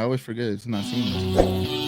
always forget it's not seamless.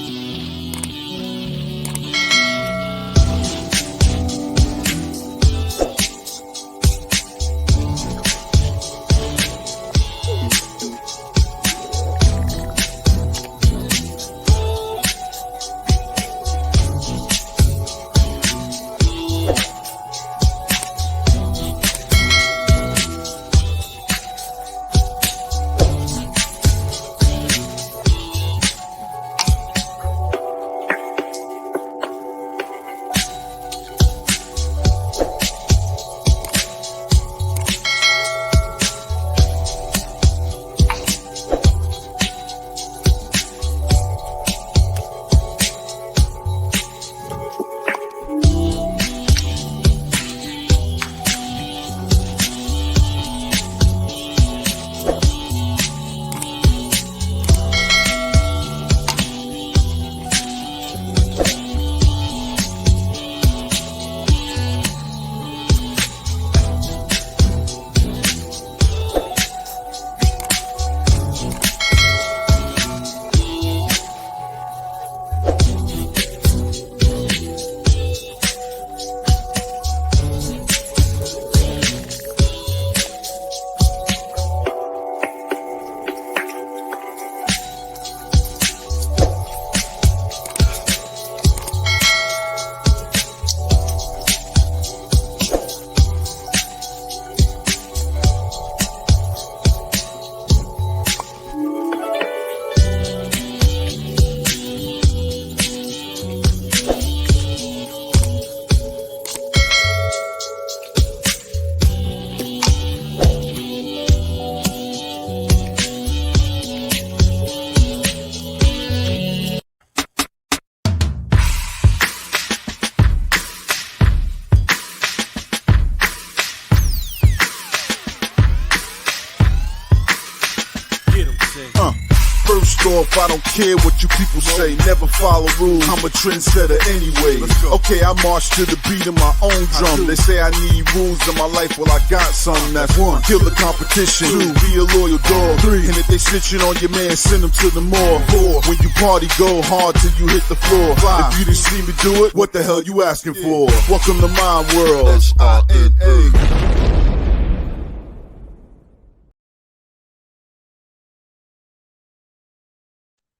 First off, I don't care what you people say. Never follow rules, I'm a trendsetter anyway. Okay, I march to the beat of my own drum. They say I need rules in my life, well I got some. That's one, kill the competition. Two, be a loyal dog. Three, and if they snitching on your man, send them to the morgue. Four, when you party, go hard till you hit the floor. Five, if you didn't see me do it, what the hell you asking for? Welcome to my world. SINA.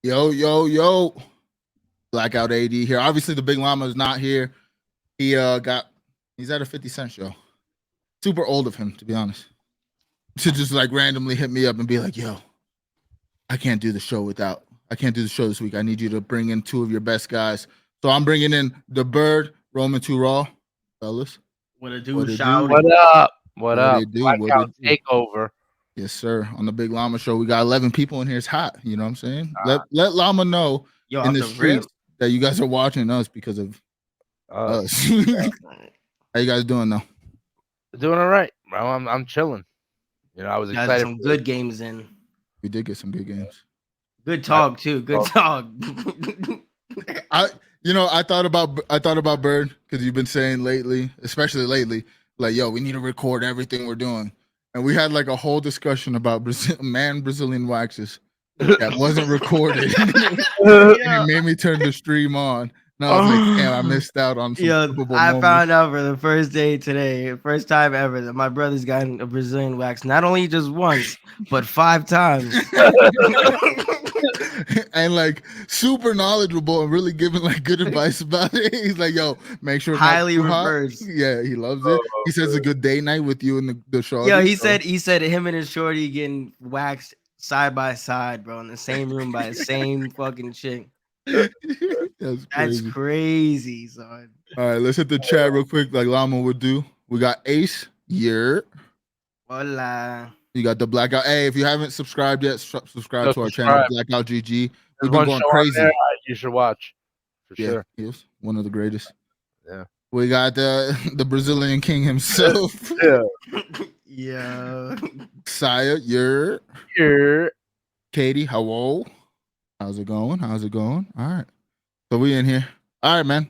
Yo. Blackout AD here. Obviously, the Big Llama is not here. He's at a 50 Cent show. Super old of him, to be honest. To just like randomly hit me up and be like, yo, I can't do the show this week. I need you to bring in two of your best guys. So I'm bringing in the Bird, Roman 2 Raw. Fellas. What it do, shout? What up? What up? Blkout Takeover. Yes, sir. On the Big Llama Show, we got 11 people in here. It's hot. You know what I'm saying? Let Llama know in the streets that you guys are watching us because of us. How you guys doing though? Doing all right, bro. I'm chilling. You know, I was excited. Some good games in. We did get some good games. Good talk too. Good talk. I thought about Bird because you've been saying lately, especially lately, like, yo, we need to record everything we're doing. And we had like a whole discussion about Brazilian waxes that wasn't recorded. And it made me turn the stream on. And I was like, damn, I missed out on some I found out for the first day today, first time ever, that my brother's gotten a Brazilian wax, not only just once, but 5 times. And like super knowledgeable and really giving like good advice about it. He's like, yo, make sure it's highly reversed. Yeah, he loves it. He says it's a good day night with you in the show. Yeah, he said him and his shorty getting waxed side by side, bro, in the same room by the same fucking chick. That's crazy, son. All right, let's hit the chat real quick, like Llama would do. We got Ace, Hola. You got the Blackout. Hey, if you haven't subscribed yet, subscribe to our channel, Blackout GG. We've been going crazy. There, you should watch for sure. He is one of the greatest. Yeah. We got the Brazilian king himself. Yeah. Saya, you're here. Katie, hello. How's it going? All right. So we in here. All right, man.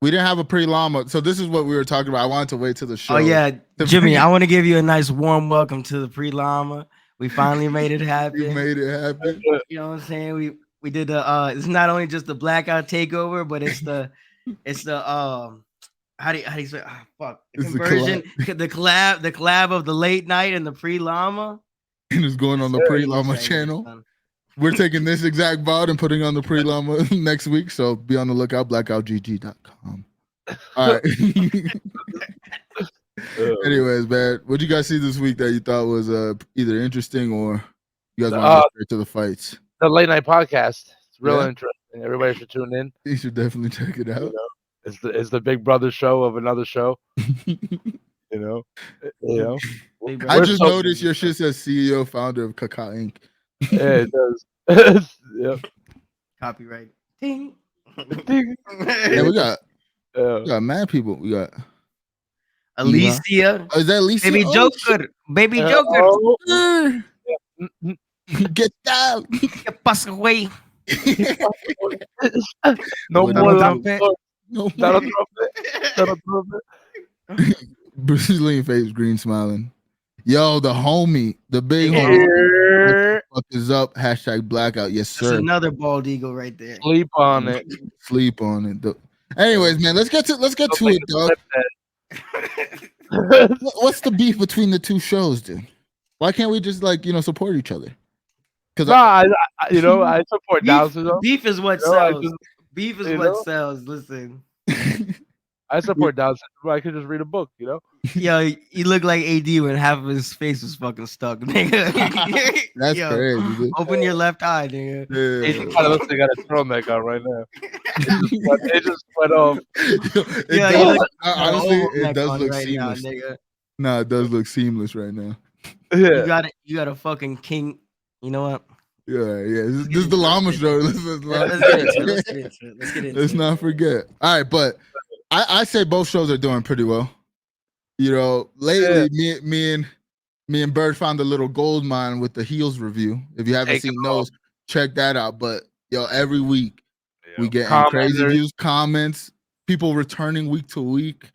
We didn't have a Pre Llama. So this is what we were talking about. I wanted to wait till the show. Oh, yeah. Jimmy, I want to give you a nice warm welcome to the Pre Llama. We finally made it happen. You made it happen. You know what I'm saying? We did the it's not only just the blackout takeover, but it's the how do you say fuck the It's the conversion, the collab of the late night and the Pre LLama. And it's going on the Pre LLama channel. We're taking this exact VOD and putting on the Pre LLama next week. So be on the lookout, blkoutgg.com. All right. Anyways, man, what you guys see this week that you thought was either interesting or you guys want to get straight to the fights? The late night podcast. It's real interesting. Everybody should tune in. You should definitely check it out. You know, it's the Big Brother show of another show. You know. I just noticed your shit says CEO, founder of Cohost Inc. Yeah, it does. Yep. Copyright. Ding. Ding. Yeah, we got mad people. We got Alicia. Oh, is that Alicia? Baby Joker. Baby Joker. Oh. Get down. Get pass away. No more trumpet. No more. Brazilian face, green smiling. Yo, the homie, the big homie. What the fuck is up? Hashtag blackout. Yes, sir. That's another bald eagle right there. Sleep on it. Sleep on it. Anyways, man, let's get to it, dog. What's the beef between the two shows, dude? Why can't we just support each other? Because I support Dowsers. Beef is what sells. Beef is what sells. Listen. I support Dowsers. I could just read a book, Yo, you look like AD when half of his face was fucking stuck, nigga. That's crazy, dude. Open your left eye, nigga. It kind of looks like I got a turtleneck on right now. It just went off. Honestly, it does look seamless. No, it does look seamless right now. Yeah. You got a fucking king. You know what? Yeah. This is the Llama Show. Let's get into it. Let's not forget. All right, but I say both shows are doing pretty well. Lately, me and Bird found a little gold mine with the Heels review. If you haven't seen those, check that out. But every week we get crazy views, comments, people returning week to week,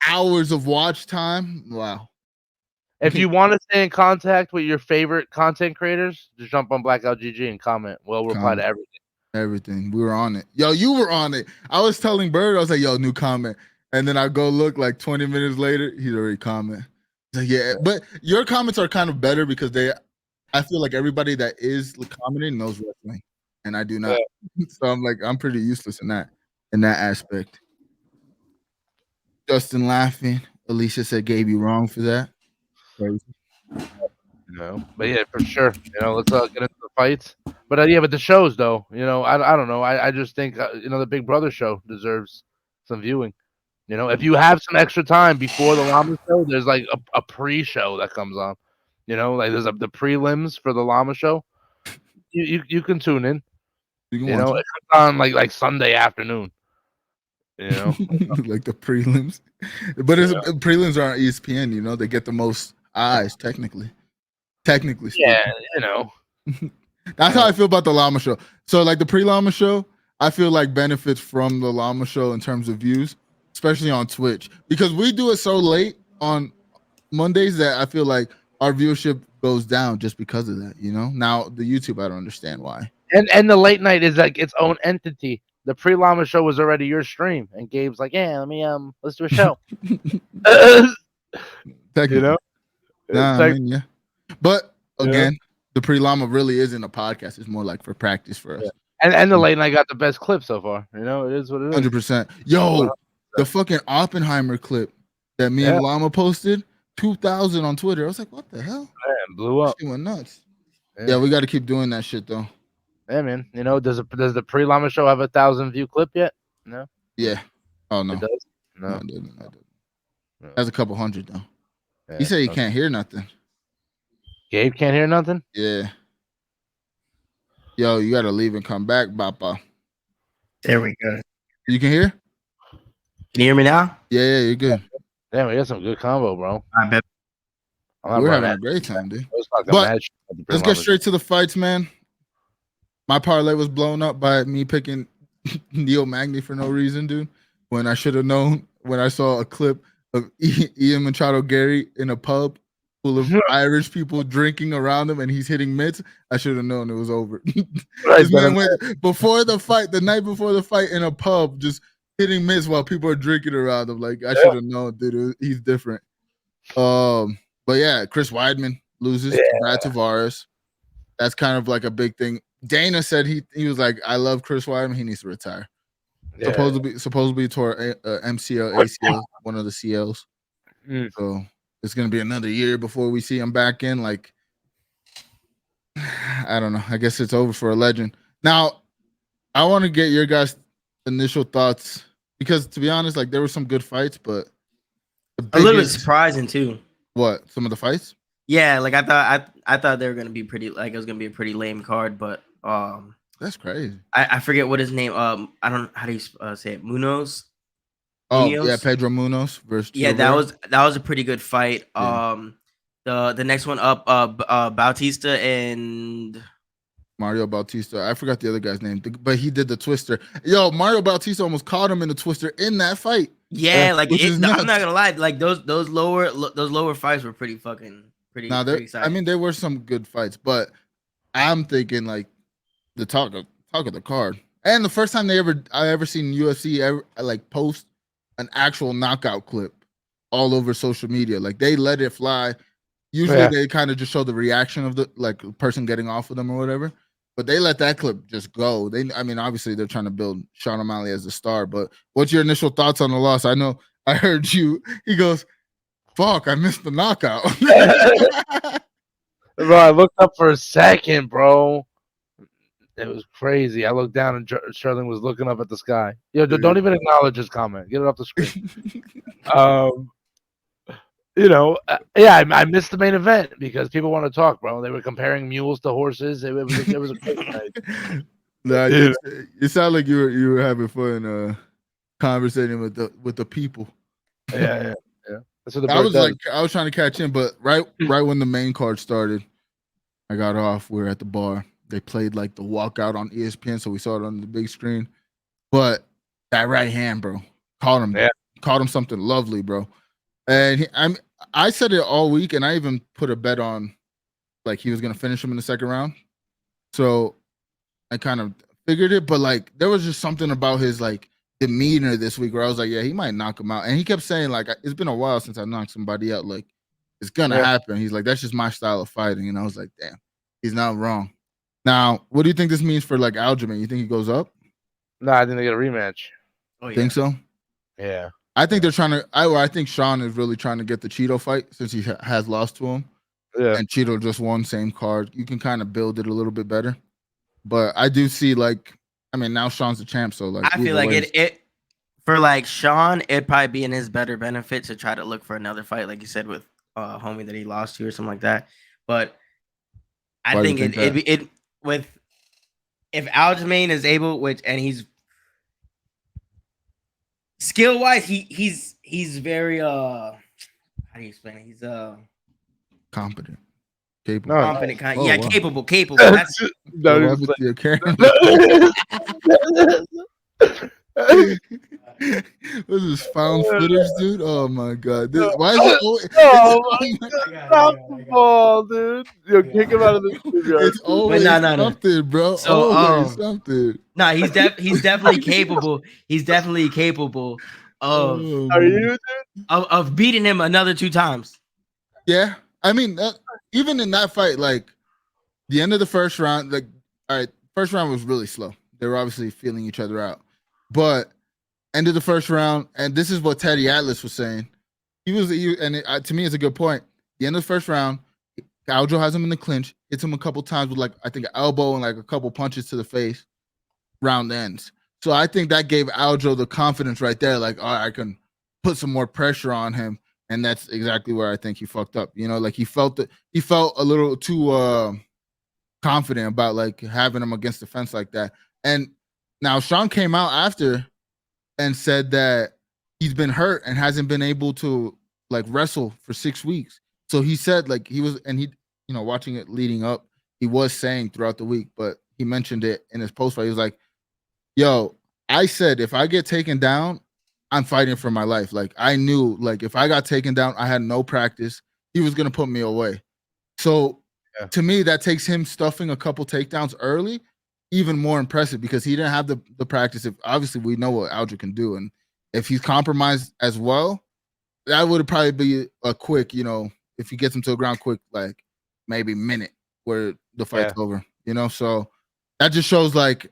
hours of watch time. Wow. If you want to stay in contact with your favorite content creators, just jump on Blackout GG and comment. We'll reply to everything. Everything. We were on it. Yo, you were on it. I was telling Bird, I was like, yo, new comment. And then I go look like 20 minutes later, he's already comment. Like, yeah, but your comments are kind of better because I feel like everybody that is commenting knows wrestling. And I do not. Yeah. So I'm pretty useless in that aspect. Justin laughing. Alicia said Gabe you wrong for that. Crazy. But yeah, for sure. Let's get into the fights. But but the shows though, I don't know. I just think the Big Brother show deserves some viewing. If you have some extra time before the Llama Show, there's like a pre-show that comes on. Like there's the prelims for the Llama Show. You can tune in. It comes on like Sunday afternoon. Like the prelims, but prelims are on ESPN. They get the most eyes technically. Speaking. Yeah, That's how I feel about the Llama Show. So like the pre-Llama Show, I feel like benefits from the Llama Show in terms of views, especially on Twitch, because we do it so late on Mondays that I feel like our viewership goes down just because of that. Now the YouTube, I don't understand why. And the late night is like its own entity. The pre-Llama Show was already your stream, and Gabe's like, yeah, let me let's do a show. Yeah. But again, the pre-Llama really isn't a podcast. It's more like for practice for us. Yeah. And the late night got the best clip so far. It is what it is. 100%. Yo, the fucking Oppenheimer clip that me and Llama posted, 2,000 on Twitter. I was like, what the hell? Man, blew up. It went nuts. Yeah, we got to keep doing that shit though. Yeah, man. Does the pre-Llama Show have 1,000 view clip yet? No. Yeah. Oh no. It does? No. It doesn't. That's a couple hundred though. He said he can't hear nothing. Gabe can't hear nothing? Yeah. Yo, you gotta leave and come back, Bappa. There we go. You can hear? Can you hear me now? Yeah, you're good. Damn, we got some good combo, bro. I bet. We're having a great time, dude. But let's get straight to the fights, man. My parlay was blown up by me picking Neil Magny for no reason, dude. When I should have known when I saw a clip of Ian Machado Gary in a pub full of Irish people drinking around him, and he's hitting mitts. I should have known it was over. Right, This man went before the fight, the night before the fight, in a pub, just hitting mitts while people are drinking around him. Like I should have known, dude. He's different. But yeah, Chris Weidman loses to Brad Tavares. That's kind of like a big thing. Dana said he was like, I love Chris Weidman. He needs to retire. Yeah. Supposedly tore MCL, ACL, one of the CLs. So it's gonna be another year before we see him back in. Like, I don't know. I guess it's over for a legend. Now, I want to get your guys' initial thoughts because, to be honest, like there were some good fights, but a little bit surprising too. What, some of the fights? Yeah, like I thought they were gonna be pretty. Like it was gonna be a pretty lame card, but that's crazy. I forget what his name. I don't know how do you say it. Munoz. Oh yeah, Pedro Munoz versus. Yeah, that was a pretty good fight. Yeah. The next one up, Bautista and Mario Bautista. I forgot the other guy's name, but he did the twister. Yo, Mario Bautista almost caught him in the twister in that fight. Yeah, like I'm not gonna lie, like those lower fights were pretty pretty. Now I mean, there were some good fights, but I'm thinking like the talk of the card, and the first time I ever seen UFC like post an actual knockout clip all over social media. Like they let it fly. Usually they kind of just show the reaction of the like person getting off of them or whatever, but they let that clip just go. I mean, obviously they're trying to build Sean O'Malley as the star, but what's your initial thoughts on the loss? I know I heard you. He goes, "Fuck, I missed the knockout." Bro, I looked up for a second, bro. It was crazy. I looked down and Sterling was looking up at the sky. Yo, don't even acknowledge his comment. Get it off the screen. You know, yeah, I missed the main event because people want to talk, bro. They were comparing mules to horses. It was a great night. Nah, it sounded like you were having fun conversating with the people. Yeah. That's what I was trying to catch in, but right when the main card started, I got off. We were at the bar. They played like the walkout on ESPN, so we saw it on the big screen. But that right hand, bro, caught him something lovely, bro. And I said it all week, and I even put a bet on like he was gonna finish him in the second round. So I kind of figured it, but like there was just something about his like demeanor this week where I was like, yeah, he might knock him out. And he kept saying like, it's been a while since I knocked somebody out. Like it's gonna happen. He's like, that's just my style of fighting. And I was like, damn, he's not wrong. Now, what do you think this means for like Aljamain? You think he goes up? No, I think they get a rematch. Oh, yeah. Think so? Yeah. I think they're trying to. I think Sean is really trying to get the Cheeto fight since he has lost to him. Yeah. And Cheeto just won, same card. You can kind of build it a little bit better. But I do see like, I mean, now Sean's the champ, so like I feel like it for like Sean, it'd probably be in his better benefit to try to look for another fight, like you said, with homie that he lost to or something like that. But I think it with if Aljamain is able, and he's skill wise, he's very how do you explain it? He's competent, capable. No, competent, capable. That's This is found footage, dude. Oh my god! Why is it always? Stop the ball, dude! Yo, kick him out of the studio. It's always something, bro. So, always something. No, he's definitely capable. He's definitely capable of. Are you of beating him another 2 times? Yeah, I mean, even in that fight, like the end of the first round, like all right, first round was really slow. They were obviously feeling each other out, but end of the first round, and this is what Teddy Atlas was saying. To me, it's a good point. The end of the first round, Aljo has him in the clinch, hits him a couple times with like I think an elbow and like a couple punches to the face. Round ends. So I think that gave Aljo the confidence right there, like, all right, I can put some more pressure on him, and that's exactly where I think he fucked up. You know, like he felt a little too confident about like having him against the fence like that. And now Sean came out after and said that he's been hurt and hasn't been able to like wrestle for 6 weeks. So he said like he was, and he, you know, watching it leading up, he was saying throughout the week, but he mentioned it in his post fight. He was like, yo, I said, if I get taken down, I'm fighting for my life. Like I knew like if I got taken down, I had no practice. he was gonna put me away. So to me, that takes him stuffing a couple takedowns early even more impressive because he didn't have the practice. If obviously we know what Aljo can do, and if he's compromised as well, that would probably be a quick, if he gets him to the ground quick, like maybe minute where the fight's over, So that just shows, like,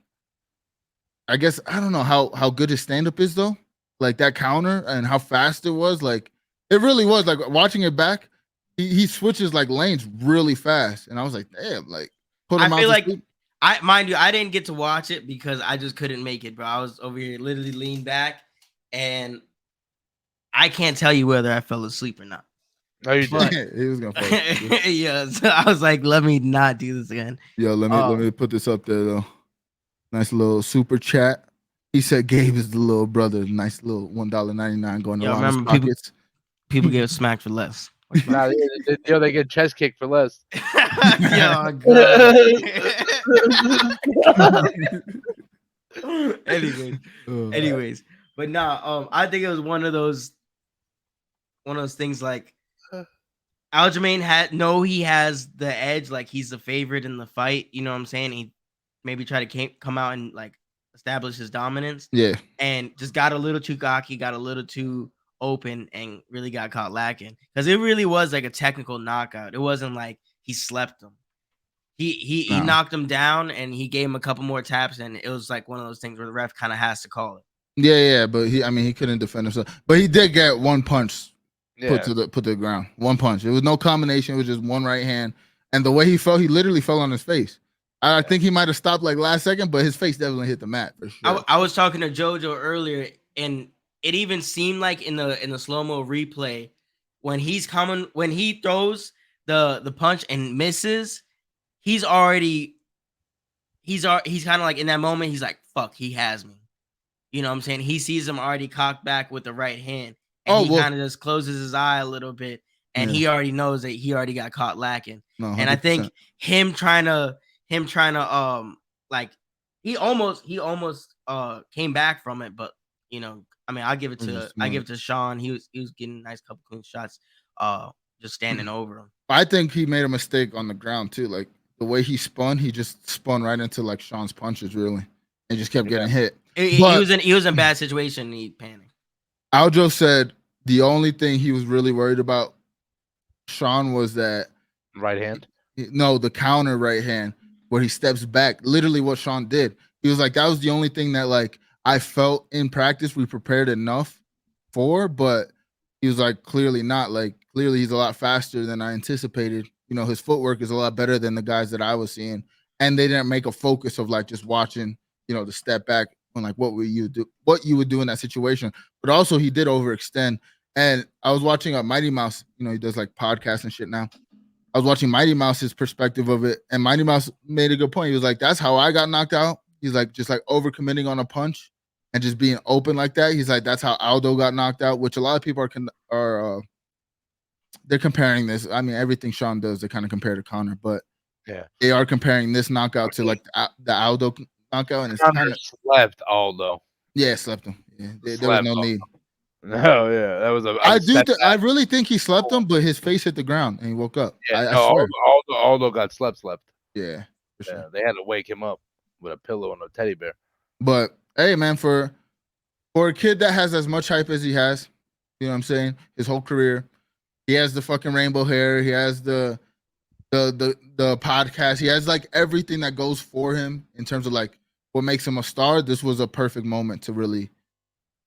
I guess I don't know how good his stand up is though, like that counter and how fast it was. Like it really was. Like watching it back, he switches like lanes really fast, and I was like, damn, like put him out. I feel like. Mind you, I didn't get to watch it because I just couldn't make it, bro. I was over here literally leaned back, and I can't tell you whether I fell asleep or not. No, you did. He was gonna fall. Yeah, so I was like, let me not do this again. Yo, let me put this up there though. Nice little super chat. He said Gabe is the little brother. Nice little $1.99 going to Llama's pockets. People get smacked for less. Nah, they get chest kicked for less. Yo, God. anyways, but nah, I think it was one of those things like Aljamain he has the edge, like he's the favorite in the fight. You know what I'm saying? He maybe tried to come out and like establish his dominance. Yeah, and just got a little too cocky, got a little too open, and really got caught lacking because it really was like a technical knockout. It wasn't like he slept him. He knocked him down and he gave him a couple more taps, and it was like one of those things where the ref kind of has to call it. Yeah, but he couldn't defend himself. But he did get one punch put to the ground. One punch. It was no combination. It was just one right hand. And the way he fell, he literally fell on his face. I think he might have stopped like last second, but his face definitely hit the mat for sure. I was talking to JoJo earlier, and it even seemed like in the slow-mo replay when he throws the punch and misses, he's kind of like in that moment, he's like, fuck, he has me. You know what I'm saying? He sees him already cocked back with the right hand, and he kind of just closes his eye a little bit, and he already knows that he already got caught lacking. No, and I think him trying to like he almost came back from it, but I'll give it to Sean. He was getting a nice couple clean shots, just standing over him. I think he made a mistake on the ground too. Like the way he just spun right into like Sean's punches, really, and just kept getting hit. He was in a bad situation. And he panicked. Aljo said the only thing he was really worried about Sean was that right hand. No, the counter right hand where he steps back. Literally, what Sean did. He was like, that was the only thing that like I felt in practice we prepared enough for, but he was like, clearly not. Like clearly he's a lot faster than I anticipated. His footwork is a lot better than the guys that I was seeing, and they didn't make a focus of like just watching, the step back on like what you would do in that situation. But also he did overextend. And I was watching Mighty Mouse. He does like podcasts and shit now. I was watching Mighty Mouse's perspective of it, and Mighty Mouse made a good point. He was like, "That's how I got knocked out." He's like, just like overcommitting on a punch and just being open like that. He's like, that's how Aldo got knocked out, which a lot of people are they're comparing this. I mean, everything Sean does, they kind of compare to Conor, but they are comparing this knockout to like the Aldo knockout, and it's kind of slept Aldo. Yeah, slept him. Yeah, there was no need. No, yeah, that was a. I really think he slept him, but his face hit the ground and he woke up. Yeah, I swear. Aldo got slept. Yeah, for sure. Yeah, they had to wake him up with a pillow and a teddy bear. But hey, man, for a kid that has as much hype as he has, you know what I'm saying, his whole career, he has the fucking rainbow hair, he has the podcast, he has like everything that goes for him in terms of like what makes him a star. This was a perfect moment to really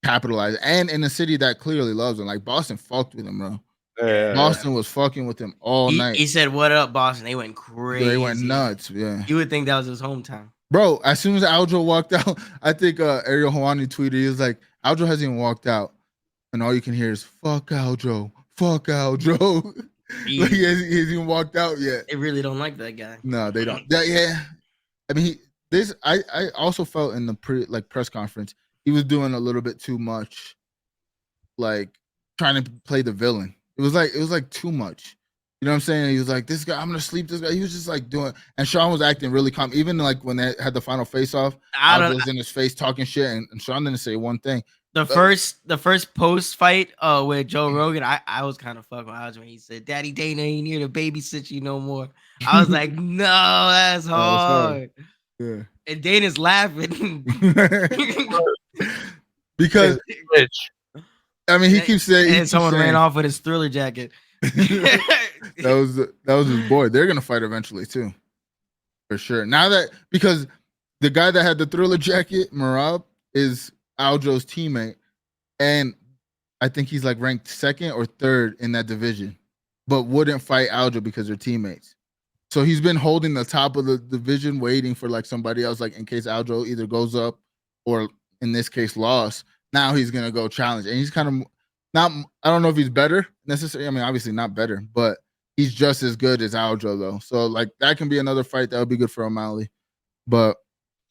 capitalize, and in a city that clearly loves him. Like Boston fucked with him, bro. Yeah. Boston was fucking with him all night. He said, "What up, Boston?" They went crazy. They went nuts. Yeah, you would think that was his hometown, bro. As soon as Aljo walked out, I think Ariel Hawani tweeted, he was like, "Aljo hasn't even walked out, and all you can hear is fuck Aljo, fuck Aljo." Like he hasn't even walked out yet. They really don't like that guy. No, they don't. Yeah, I mean, I also felt in the press conference, he was doing a little bit too much, like trying to play the villain. It was like too much. You know what I'm saying? He was like, this guy, I'm gonna sleep this guy. He was just like doing, and Sean was acting really calm. Even like when they had the final face off, I was in his face talking shit, and Sean didn't say one thing. The first post fight with Joe Rogan, I was kind of fucking with Aljo when he said, "Daddy Dana ain't here to babysit you no more." I was like, "No, that's hard." Yeah. And Dana's laughing because Rich. I mean, he keeps saying, and someone ran off with his Thriller jacket. that was his boy. They're gonna fight eventually too, for sure. Now that because the guy that had the Thriller jacket, Marab, is Aljo's teammate, and I think he's like ranked 2nd or 3rd in that division, but wouldn't fight Aljo because they're teammates. So he's been holding the top of the division, waiting for like somebody else, like in case Aljo either goes up or in this case lost. Now he's gonna go challenge, and he's kind of not. I don't know if he's better necessarily. I mean, obviously not better, but he's just as good as Aljo though. So like that can be another fight that would be good for O'Malley. But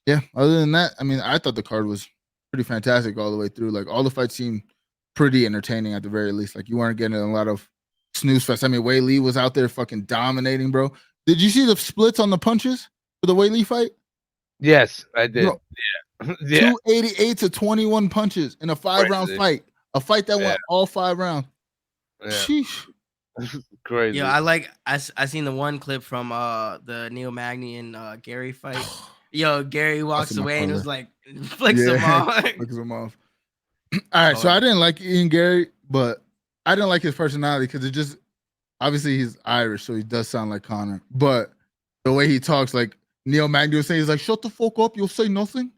yeah, other than that, I mean, I thought the card was pretty fantastic all the way through. Like all the fights seemed pretty entertaining at the very least. Like you weren't getting a lot of snooze fest. I mean, Wei Lee was out there fucking dominating, bro. Did you see the splits on the punches for the Wei Lee fight? Yes, I did. Bro, yeah. 288 to 21 punches in a 5-round fight. A fight that went all 5 rounds. Yeah. Sheesh. Crazy. Yeah, I seen the one clip from the Neil Magny and Gary fight. Yo, Gary walks away and was like flicks him off. Flicks him off. All right, so I didn't like Ian Gary, but I didn't like his personality because it just obviously he's Irish, so he does sound like Conor. But the way he talks, like Neil Magny was saying, he's like, "Shut the fuck up, you'll say nothing."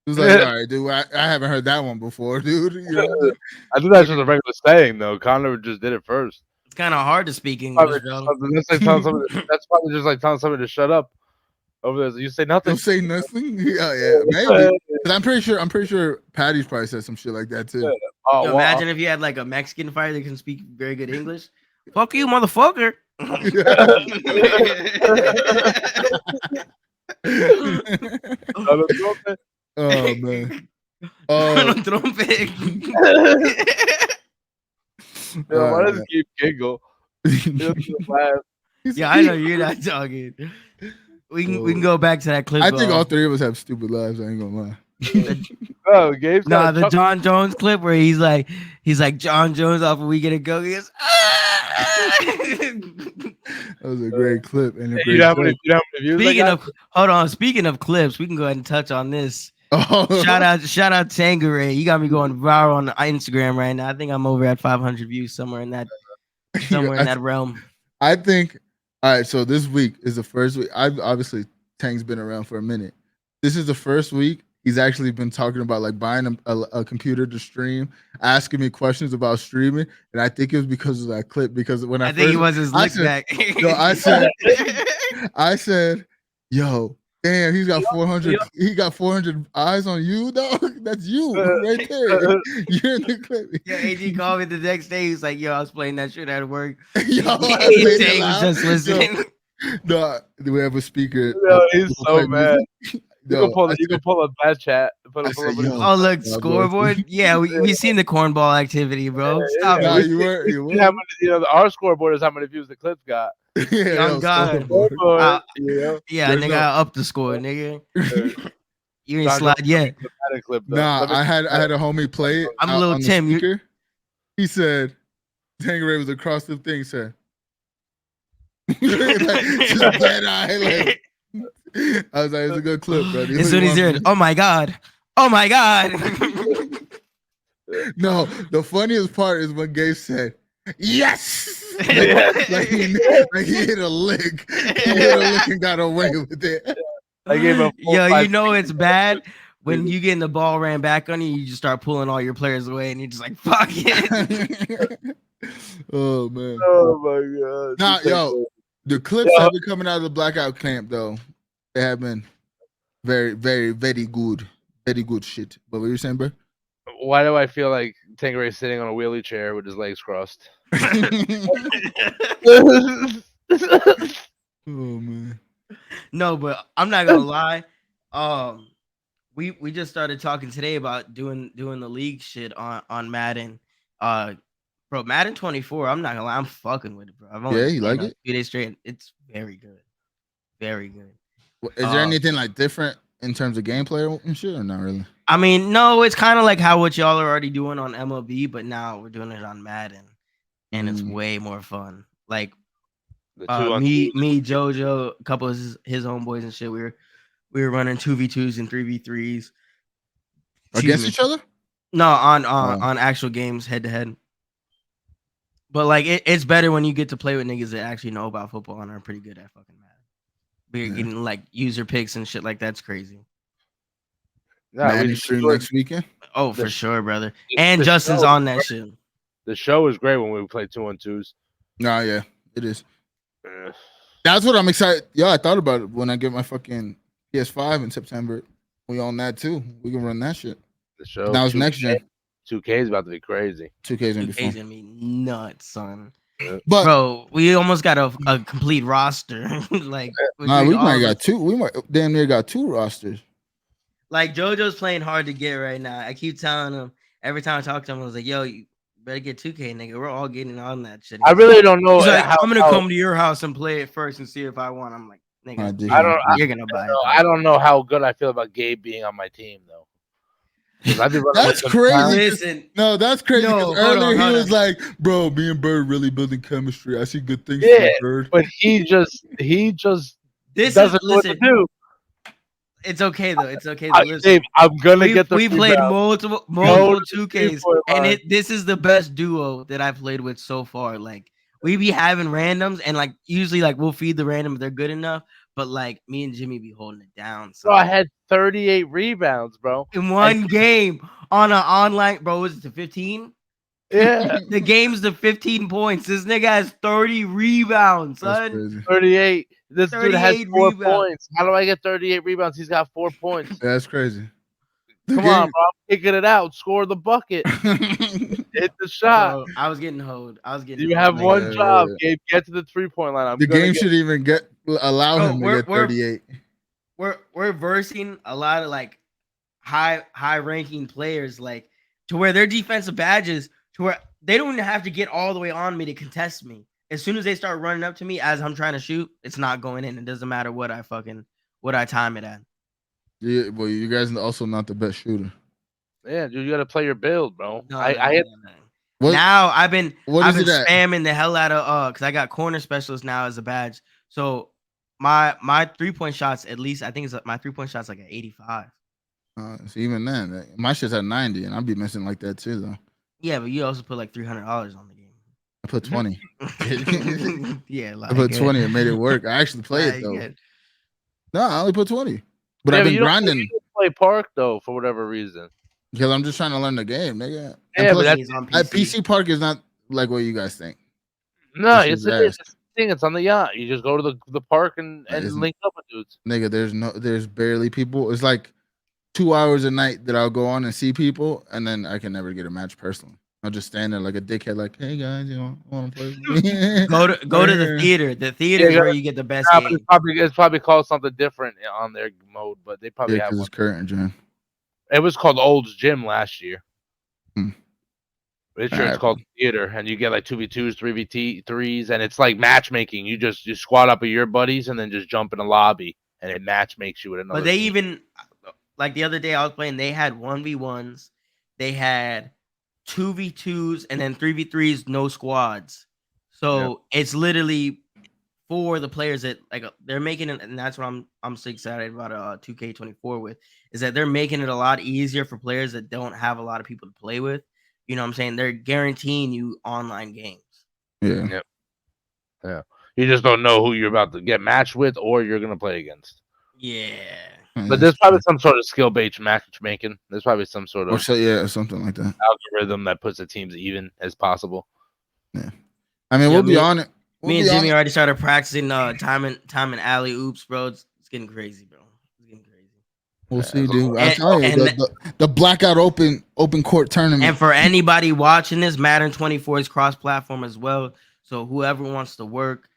He was like, "All right, dude, I haven't heard that one before, dude." You know? I think that's just a regular saying, though. Conor just did it first. It's kind of hard to speak English, bro. That's probably just like telling somebody to shut up. Over there, you say nothing. You'll say nothing. Yeah, maybe. I'm pretty sure Patty's probably said some shit like that too. Yeah. Imagine if you had like a Mexican fighter that can speak very good English. Fuck you, motherfucker. Oh man. Why does he keep giggle? Yeah, I know you're not talking. We can go back to that clip. I think all 3 of us have stupid laughs. I ain't gonna lie. Gabe's the John Jones clip where he's like John Jones off of We Get a Go. He goes, that was a great clip. And a great speaking of clips, we can go ahead and touch on this. Shout out Tangeray. You got me going viral on Instagram right now. I think I'm over at 500 views somewhere in that realm. I think. All right, so this week is the first week. Obviously Tang's been around for a minute. This is the first week he's actually been talking about like buying a computer to stream, asking me questions about streaming, and I think it was because of that clip. Because when I think he was his lick back. I said, yo. Damn, he's got 400. He got 400 eyes on you, dog. That's you right there. You're in the clip. Yeah, AD called me the next day. He's like, "Yo, I was playing that shit at work." Yo, Tank was just listening. No, do we have a speaker? No, he's so mad. You can pull up that chat. Oh, look, scoreboard. Yeah, we seen the cornball activity, bro. Stop. Nah, you were. Our scoreboard is how many views the clips got. Yeah, God. Yeah, nigga, I up the score, nigga. You ain't slide yet. Nah, I had a homie play it. I'm a little Tim. He said, Tangeray was across the thing, said, just dead eye. I was like, it's a good clip, bro. As soon as he's oh my God. Oh my God. No, the funniest part is when Gabe said, yes. like he hit a lick. He hit a lick and got away with it. I gave him you know it's bad when you getting the ball ran back on you. You just start pulling all your players away, and you're just like, "Fuck it." Oh man. Oh my God. Nah, yo, the clips have been coming out of the Blackout camp though. They have been very, very, very good. Very good shit. But what were you saying, bro? Why do I feel like Tangeray's sitting on a wheelie chair with his legs crossed? Oh man. No, but I'm not gonna lie. We just started talking today about doing the league shit on Madden. Bro, Madden 24. I'm not gonna lie, I'm fucking with it, bro. I've only you like it? 2 days straight. It's very good, very good. Is there anything like different in terms of gameplay and shit, or not really? I mean, no, it's kind of like how what y'all are already doing on MLB, but now we're doing it on Madden, and it's way more fun. Like me, JoJo, a couple of his homeboys and shit. We were running 2v2s and 3v3s against each other. No, on actual games, head to head. But like it's better when you get to play with niggas that actually know about football and are pretty good at fucking Madden. We're getting like user picks and shit like that's crazy. Madden stream next weekend. Oh, for sure, brother. And Justin's on that shit. The show is great when we play 2-on-2s. Nah, yeah, it is. That's what I'm excited. Yeah, I thought about it when I get my fucking PS5 in September. We own that too. We can run that shit. The show. That was next gen. 2K is about to be crazy. 2K is gonna be nuts, son. But bro, we almost got a complete roster. Like, we might got two. We might damn near got two rosters. Like JoJo's playing hard to get right now. I keep telling him every time I talk to him, I was like, "Yo, you better get 2K, nigga. We're all getting on that shit." I really don't know. He's like, I'm gonna come to your house and play it first and see if I want. I'm like, nigga, you're gonna buy it. I don't know how good I feel about Gabe being on my team though. That's crazy. Listen, no, that's crazy. No, earlier he was like, "Bro, me and Bird really building chemistry. I see good things." Yeah, Bird. but he just this doesn't know what to do. It's okay though. It's okay. Dave, I'm gonna get the. We played multiple 2Ks, and this is the best duo that I've played with so far. Like we be having randoms, and like usually like we'll feed the random if they're good enough. But like me and Jimmy be holding it down. So bro, I had 38 rebounds, bro, in one game on an online. Bro, was it to 15? Yeah, the game's to 15 points. This nigga has 30 rebounds, son. 38. This dude has 4 rebounds. points. How do I get 38 rebounds? He's got 4 points. That's crazy. Come on, bro. I'm kicking it out. Score the bucket. Hit the shot. Bro, I was getting hoed. You have one job, Gabe. Get to the 3-point line. The game should even allow him to get 38. We're versing a lot of like high ranking players, like to where their defensive badges to where they don't even have to get all the way on me to contest me. As soon as they start running up to me as I'm trying to shoot, it's not going in. It doesn't matter what I time it at. Yeah, well, you guys are also not the best shooter. Yeah, dude, you got to play your build, bro. No, Now I've been spamming the hell out of because I got corner specialist now as a badge. So my 3-point shots, at least I think my 3-point shots like at 85. So even then, my shit's at 90, and I'd be missing like that too, though. Yeah, but you also put like $300 on the game. I put 20. Yeah, like I put 20 and made it work. I actually played it though. No, I only put 20. But I've been grinding. You don't play Park though for whatever reason. Because I'm just trying to learn the game, nigga. Yeah, plus, but that's on PC. PC Park is not like what you guys think. No, it's the thing. It's on the yacht. You just go to the park and link up with dudes. Nigga, there's barely people. It's like 2 hours a night that I'll go on and see people, and then I can never get a match personally. I'll just stand there like a dickhead, like, "Hey guys, you want to play with me?" go to the theater. The theater is where you get the best game. It's probably called something different on their mode, but they probably have one. It's current gen. It was called Old's Gym last year. It's Right. called theater, and you get like 2v2s, 3v3s, and it's like matchmaking. You squad up with your buddies and then just jump in a lobby, and it match makes you with another. But they team. even like the other day I was playing, they had 1v1s, they had 2v2s, and then 3v3s, no squads. So it's literally for the players that like they're making it, and that's what I'm so excited about 2K24 with, is that they're making it a lot easier for players that don't have a lot of people to play with. You know what I'm saying? They're guaranteeing you online games. Yeah. Yeah. You just don't know who you're about to get matched with or you're gonna play against. Yeah. But there's probably some sort of skill-based matchmaking. There's probably some sort of something like that algorithm that puts the teams even as possible. Yeah. I mean, we'll be on it. Me and Jimmy already started practicing time and alley oops, bro. It's getting crazy, bro. It's getting crazy. We'll see, dude. I'm telling you, the Blackout open court tournament. And for anybody watching this, Madden 24 is cross-platform as well. So whoever wants to work,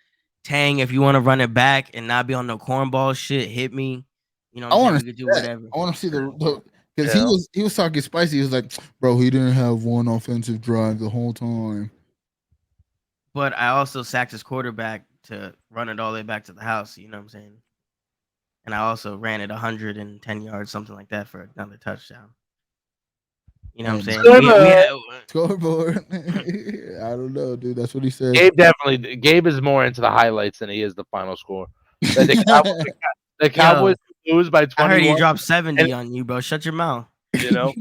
Tang, if you want to run it back and not be on no cornball shit, hit me. You know, I want to do whatever. I want to see the because he was talking spicy. He was like, "Bro, he didn't have one offensive drive the whole time." But I also sacked his quarterback to run it all the way back to the house. You know what I'm saying? and I also ran it 110 yards, something like that, for another touchdown. You know what I'm saying? Scoreboard. I don't know, dude. That's what he said. Gabe is more into the highlights than he is the final score. The Cowboys lose by 21. I heard he dropped 70 on you, bro. Shut your mouth. You know,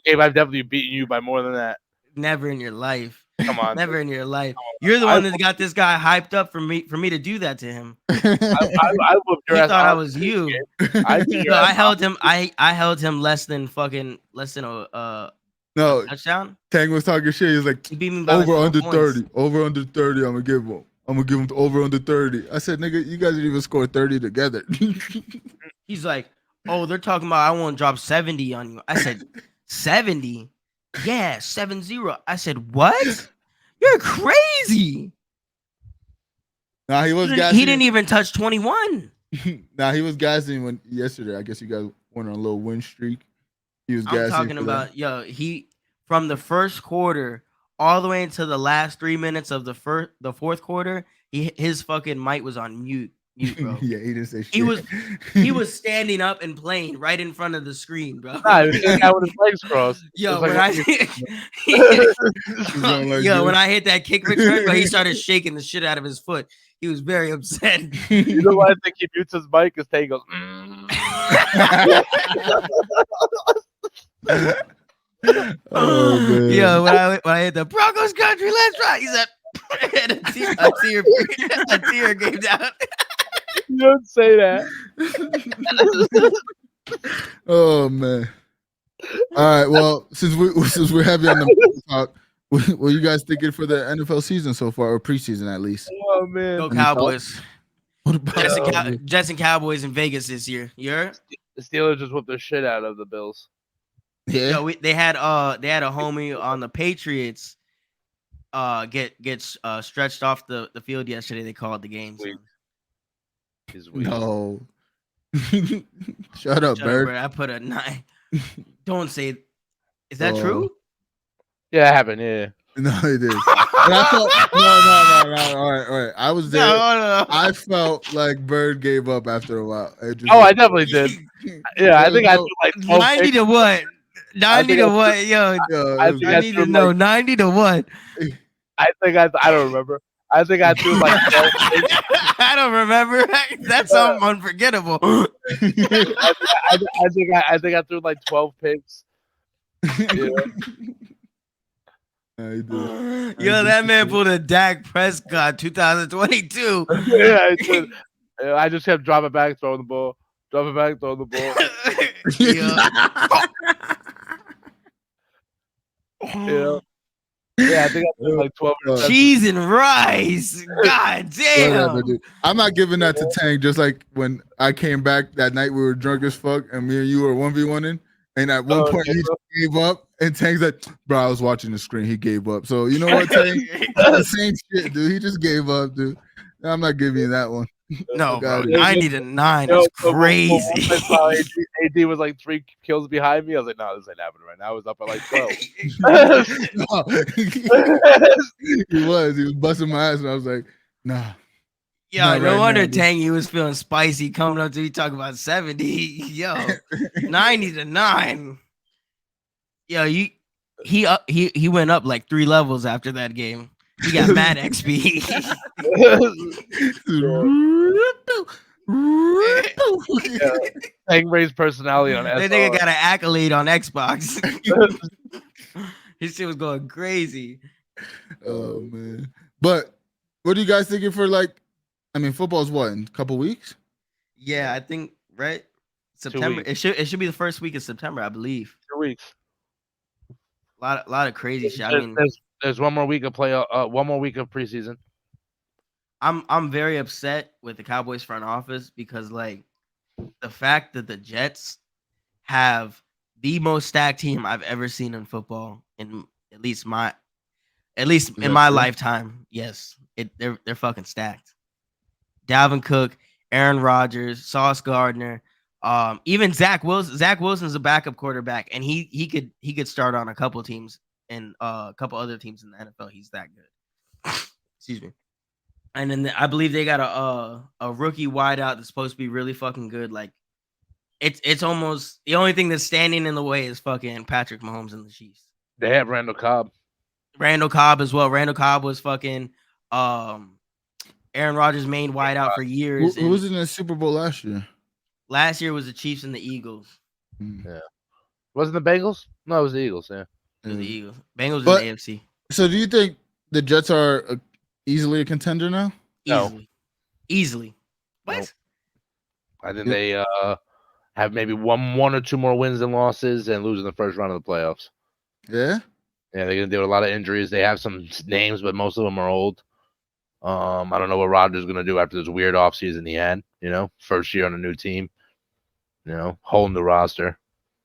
Gabe, I've definitely beaten you by more than that. Never in your life. Come on, never in your life. You're the one that got this guy hyped up for me to do that to him. I whooped your he ass. Thought I was you. I held him. I held him less than a no touchdown. Tang was talking shit. He was like, he beat me by over under points. 30. Over under 30. I'm gonna give him over under 30. I said, nigga, you guys didn't even score 30 together. He's like, oh, they're talking about I won't drop 70 on you. I said, 70? Yeah, 7-0. I said, what? You're crazy. Nah, he was gassing. He didn't even touch 21. Nah, he was gassing when yesterday. I guess you guys went on a little win streak. He was gassing. I'm talking about, he from the first quarter all the way into the last 3 minutes of the fourth quarter, his fucking mic was on mute, bro. Yeah, he didn't say shit. He was standing up and playing right in front of the screen, bro. Nah, he was just out with his legs crossed. Yo, when I hit that kick return, but he started shaking the shit out of his foot. He was very upset. You know why I think he mutes his mic? Because Tay goes, Oh, man. Yo, when I hit the Broncos country, let's ride. He said, a tear came down. You don't say that. Oh man. All right. Well, since we're heavy on the talk, what are you guys thinking for the NFL season so far, or preseason at least? Oh man. Go Cowboys. What about Jets and Cowboys in Vegas this year. You heard? The Steelers just whooped the shit out of the Bills. Yeah. Yo, they had a homie on the Patriots get stretched off the field yesterday. They called the game. No. Shut up, Bird. I put a 9. Don't say. Is that true? Yeah, it happened. Yeah. No, it is. And I felt, no. All right. I was there. No. I felt like Bird gave up after a while. I definitely did. Yeah, I think I threw like 90 picks. to what? 90 to what? Yo, I need to know 90 to what? I don't remember. I think I threw like 12 picks. I don't remember. That's something unforgettable. I think I threw like 12 picks. Yeah. Yo, that man pulled a Dak Prescott 2022. Yeah, I did. I just kept dropping back, throwing the ball. Dropping back, throwing the ball. Yeah, I think I threw like 12. Cheese and rice. God damn. Whatever, dude. I'm not giving that to Tank. Just like when I came back that night, we were drunk as fuck, and me and you were 1v1ing. And at one point, he just gave up. And Tank's like, bro, I was watching the screen. He gave up. So, you know what, Tank? The same shit, dude. He just gave up, dude. I'm not giving you that one. No, bro. 90 to 9 is crazy. AD was like 3 kills behind me. I was like, no, this ain't happening right now. I was up at like 12. He was busting my ass, and I was like, nah. Yo, no wonder Tangy was feeling spicy coming up to me talking about 70. Yo, 90 to 9. Yo, he went up like 3 levels after that game. He got mad XP. Tang raised personality on SR. That nigga got an accolade on Xbox. His shit was going crazy. Oh man. But what are you guys thinking for football's what, in a couple weeks? Yeah, I think right. September. It should be the first week of September, I believe. 2 weeks. A lot of crazy shit. There's one more week of one more week of preseason. I'm very upset with the Cowboys front office because like the fact that the Jets have the most stacked team I've ever seen in football in at least in my lifetime. Yes, they're fucking stacked. Dalvin Cook, Aaron Rodgers, Sauce Gardner, even Zach Wilson. Zach Wilson's a backup quarterback, and he could start on a couple teams and a couple other teams in the NFL. He's that good. Excuse me. And then I believe they got a rookie wideout that's supposed to be really fucking good. Like it's almost the only thing that's standing in the way is fucking Patrick Mahomes and the Chiefs. They have Randall Cobb. Randall Cobb as well. Randall Cobb was fucking Aaron Rodgers' main wideout for years. Who was in the Super Bowl last year? Last year was the Chiefs and the Eagles. Yeah. Wasn't the Bengals? No, it was the Eagles, yeah. It was the Eagles. Bengals But- in the AFC. So do you think the Jets are easily a contender now? No. Easily. What? Nope. I think they have maybe one or two more wins than losses and lose in the first round of the playoffs. Yeah. Yeah, they're gonna deal with a lot of injuries. They have some names, but most of them are old. I don't know what Rodgers is gonna do after this weird offseason he had. You know, first year on a new team. You know, whole new roster,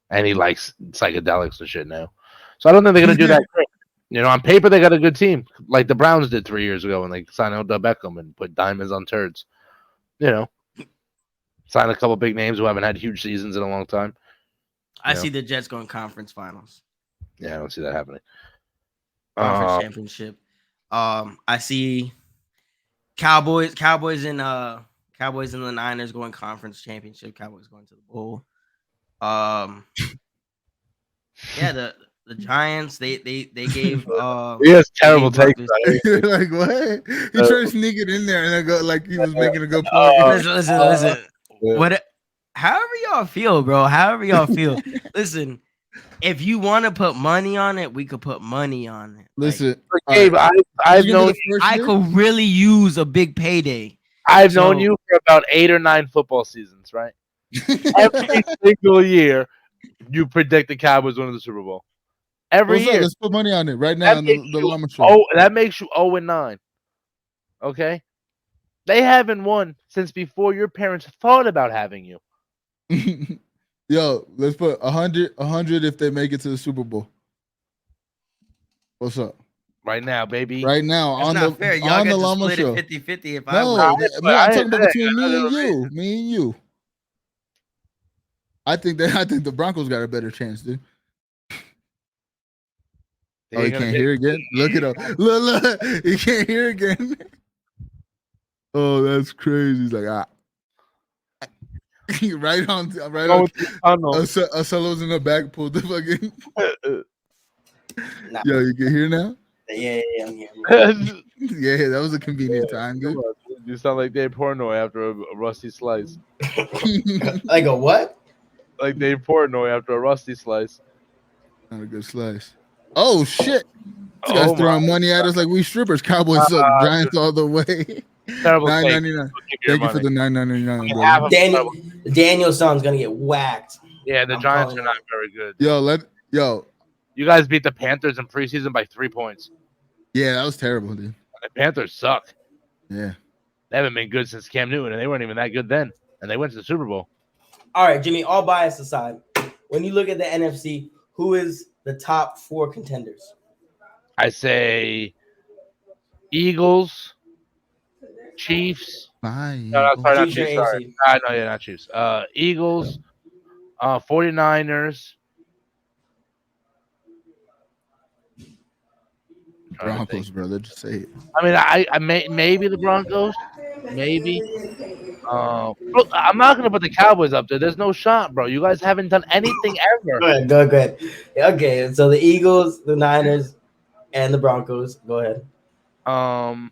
and he likes psychedelics and shit now. So I don't think they're gonna do that great. You know, on paper they got a good team, like the Browns did 3 years ago when they signed Odell Beckham and put diamonds on turds. You know, signed a couple big names who haven't had huge seasons in a long time. I see the Jets going conference finals. Yeah, I don't see that happening. Conference championship. I see Cowboys and the Niners going conference championship. Cowboys going to the bowl. Yeah, the Giants they gave he has terrible takes. Like what? He tried to sneak it in there and then go like he was making a good point. Listen. What? However y'all feel, bro. However y'all feel. Listen, if you want to put money on it, we could put money on it. Listen, Gabe, I've known I could really use a big payday. I've known you for about 8 or 9 football seasons, right? Every single year, you predict the Cowboys winning the Super Bowl. Every year. Let's put money on it right now on the Llama Show. Oh, that makes you 0-9. Okay? They haven't won since before your parents thought about having you. Yo, let's put 100 if they make it to the Super Bowl. What's up? Right now, baby. Right now That's on not fair. Y'all on got the to Llama split Show. it 50-50 if No, I I'm win. talking about between me and you. Me and you. I think the Broncos got a better chance, dude. Oh, you can't hear again? Look it up. Look, you can't hear again. Oh, that's crazy. He's like, right on. Ocelo's in the back, pulled the fucking. Nah. Yo, you can hear now? Yeah, I'm here. Yeah, that was a convenient time, dude. You sound like Dave Portnoy after a rusty slice. Like a what? Like Dave Portnoy after a rusty slice. Not a good slice. Oh shit! This guy's throwing money at us like we strippers. Cowboys suck. Giants all the way. Terrible. $9.99. Thank you for the $9.99. Daniel's son's gonna get whacked. Yeah, the Giants are not very good. Yo. You guys beat the Panthers in preseason by 3 points. Yeah, that was terrible, dude. The Panthers suck. Yeah. They haven't been good since Cam Newton, and they weren't even that good then. And they went to the Super Bowl. All right, Jimmy, all bias aside, when you look at the NFC, who is the top 4 contenders? I say Eagles, Chiefs. Bye. No, sorry, not Chiefs or Chiefs. Sorry. Not Chiefs. Eagles, 49ers. Broncos, brother. Just say it. I mean, I maybe the Broncos, maybe. Look, I'm not gonna put the Cowboys up there. There's no shot, bro. You guys haven't done anything ever. Go ahead. Okay, so the Eagles, the Niners, and the Broncos. Go ahead. I'm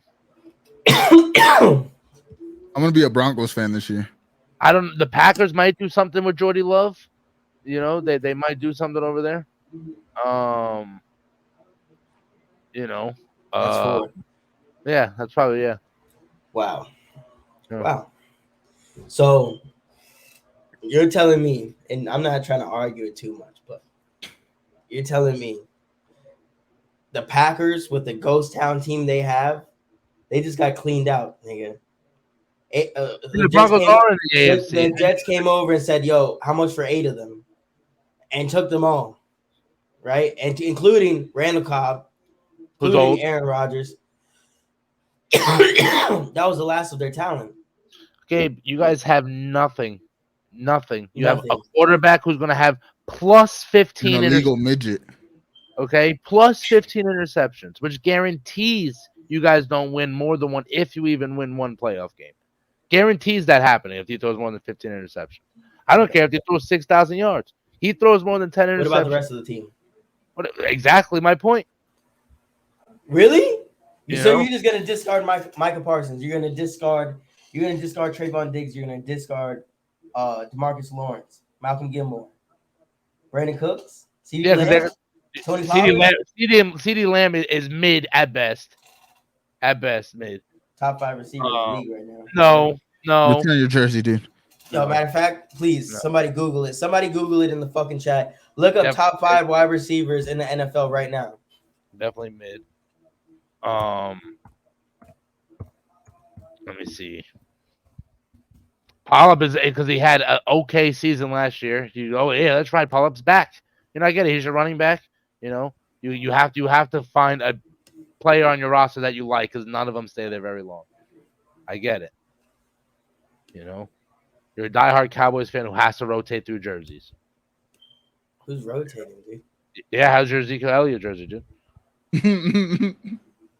gonna be a Broncos fan this year. The Packers might do something with Jordy Love. You know, they might do something over there. You know, That's 4. Yeah, that's probably Wow. Yeah. Wow. So you're telling me, and I'm not trying to argue it too much, but you're telling me the Packers with the ghost town team they have, they just got cleaned out, nigga. The Broncos are in the AFC. The Jets came over and said, "Yo, how much for 8 of them?" and took them all, right? And including Randall Cobb, including Aaron Rodgers. That was the last of their talent. Gabe, you guys have nothing. You have a quarterback who's going to have plus 15 illegal midget. Okay, plus 15 interceptions, which guarantees you guys don't win more than one, if you even win one playoff game. Guarantees that happening if he throws more than 15 interceptions. I don't care if he throws 6,000 yards. He throws more than 10 interceptions. What about the rest of the team? Exactly my point. Really? You So know? you're just gonna discard Micah Parsons? You're gonna discard Trayvon Diggs. You're gonna discard DeMarcus Lawrence, Malcolm Gilmore, Brandon Cooks, CeeDee Lamb, Tony Pollard. CeeDee Lamb is mid at best. At best, mid. Top 5 receiver in the league right now. No. What's on your jersey, dude? Yo, matter of fact, please, somebody Google it. Somebody Google it in the fucking chat. Look up top 5 wide receivers in the NFL right now. Definitely mid. Let me see. Pollard is because he had an okay season last year. That's right. Pollard's back. I get it. He's your running back. You have to find a player on your roster that you like because none of them stay there very long. I get it. You're a diehard Cowboys fan who has to rotate through jerseys. Who's rotating, dude? Yeah, how's your Ezekiel Elliott jersey, dude?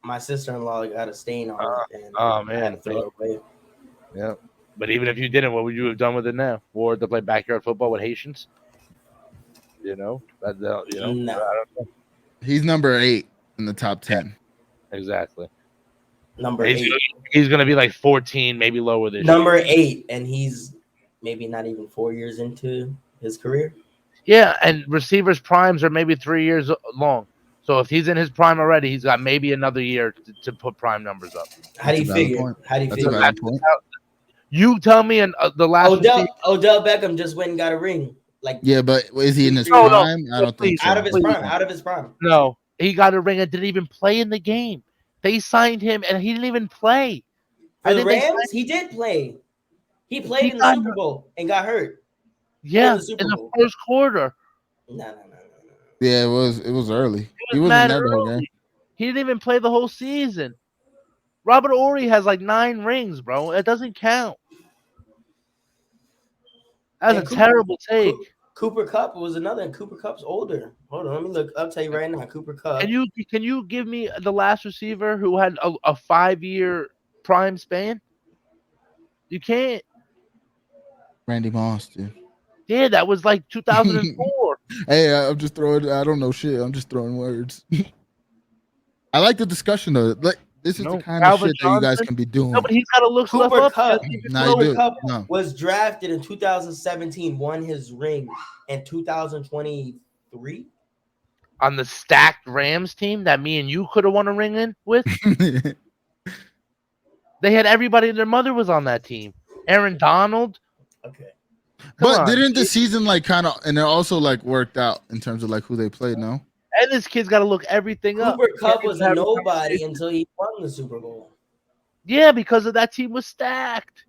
My sister-in-law got a stain on it. And oh man, I had to throw it away. Yeah. But even if you didn't, what would you have done with it now? Wore it to play backyard football with Haitians? No. I don't know. He's number 8 in the top 10. Exactly. Number 8. He's going to be like 14, maybe lower this Number 8, and he's maybe not even 4 years into his career. Yeah, and receivers' primes are maybe 3 years long. So if he's in his prime already, he's got maybe another year to put prime numbers up. How do you figure? You tell me the last Odell Beckham just went and got a ring. But is he in his prime? I don't think so. Out of his prime. No, he got a ring and didn't even play in the game. They signed him and he didn't even play. For the Rams, he did play. He played in the Super Bowl and got hurt. Yeah, in the first quarter. No. Yeah, it was early. He wasn't there the whole game. He didn't even play the whole season. Robert Ory has like 9 rings, bro. It doesn't count. That's a terrible take. Cooper Kupp was another, and Cooper Kupp's older. Hold on, let me look. I'll tell you right now. Cooper Kupp. Can you give me the last receiver who had a 5-year prime span? You can't. Randy Moss, dude. Yeah, that was like 2004. Hey, I'm just throwing. I don't know shit. I'm just throwing words. I like the discussion though. This is the kind of shit that you guys can be doing. No, but he's got to look Cooper Kupp. Cooper Kupp was drafted in 2017, won his ring in 2023 on the stacked Rams team that me and you could have won a ring in with. They had everybody. Their mother was on that team. Aaron Donald. Okay. But didn't the season kind of, and it also worked out in terms of who they played? No. And this kid's got to look everything up. Cooper Kupp was a nobody until he won the Super Bowl. Yeah, because of that team was stacked.